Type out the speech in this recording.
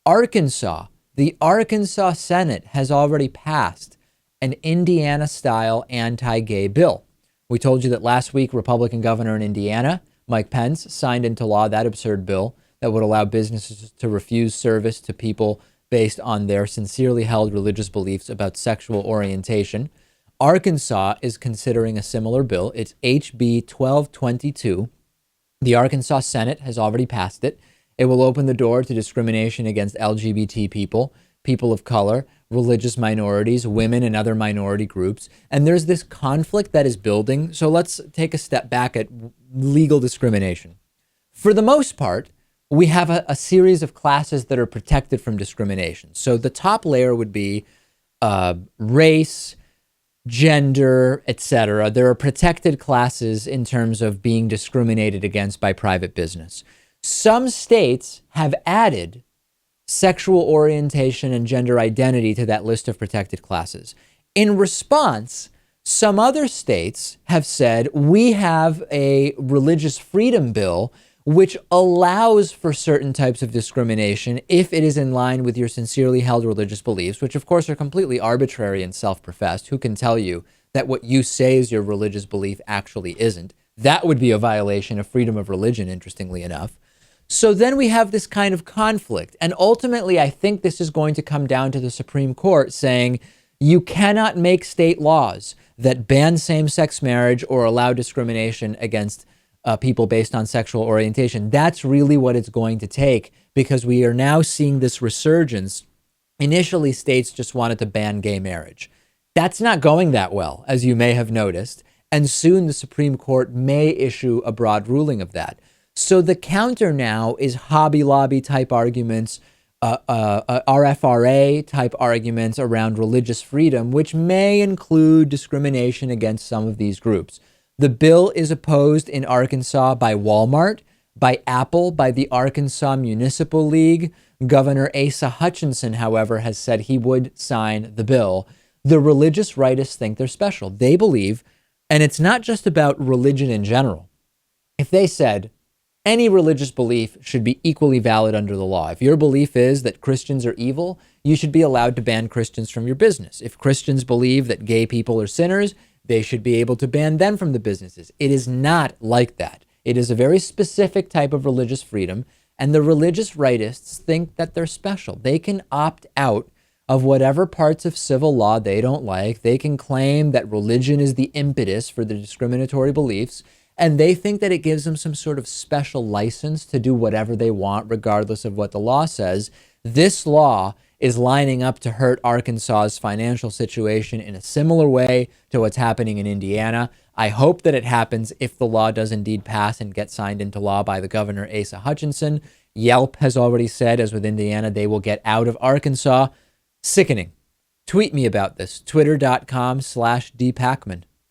Arkansas, the Arkansas Senate has already passed an Indiana-style anti-gay bill. We told you that last week, Republican governor in Indiana, Mike Pence, signed into law that absurd bill that would allow businesses to refuse service to people based on their sincerely held religious beliefs about sexual orientation. Arkansas is considering a similar bill. It's HB 1222. The Arkansas Senate has already passed it. It will open the door to discrimination against LGBT people, people of color, religious minorities, women, and other minority groups. And there's this conflict that is building. So let's take a step back at legal discrimination. For the most part, we have a series of classes that are protected from discrimination. So the top layer would be race, gender, etc. There are protected classes in terms of being discriminated against by private business. Some states have added sexual orientation and gender identity to that list of protected classes. In response, some other states have said, we have a religious freedom bill which allows for certain types of discrimination if it is in line with your sincerely held religious beliefs, which of course are completely arbitrary and self-professed. Who can tell you that what you say is your religious belief actually isn't? That would be a violation of freedom of religion, interestingly enough. So then we have this kind of conflict. And ultimately, I think this is going to come down to the Supreme Court saying you cannot make state laws that ban same-sex marriage or allow discrimination against people based on sexual orientation. That's really what it's going to take, because we are now seeing this resurgence. Initially, states just wanted to ban gay marriage. That's not going that well, as you may have noticed. And soon the Supreme Court may issue a broad ruling of that. So the counter now is Hobby Lobby type arguments, RFRA type arguments around religious freedom, which may include discrimination against some of these groups. The bill is opposed in Arkansas by Walmart, by Apple, by the Arkansas Municipal League. Governor Asa Hutchinson, however, has said he would sign the bill. The religious rightists think they're special. They believe, and it's not just about religion in general. If they said, any religious belief should be equally valid under the law. If your belief is that Christians are evil, you should be allowed to ban Christians from your business. If Christians believe that gay people are sinners, they should be able to ban them from the businesses. It is not like that. It is a very specific type of religious freedom, and the religious rightists think that they're special. They can opt out of whatever parts of civil law they don't like. They can claim that religion is the impetus for the discriminatory beliefs, and they think that it gives them some sort of special license to do whatever they want, regardless of what the law says. This law is lining up to hurt Arkansas's financial situation in a similar way to what's happening in Indiana. I hope that it happens if the law does indeed pass and get signed into law by the governor, Asa Hutchinson. Yelp has already said, as with Indiana, they will get out of Arkansas. Sickening. Tweet me about this, twitter.com/dpakman.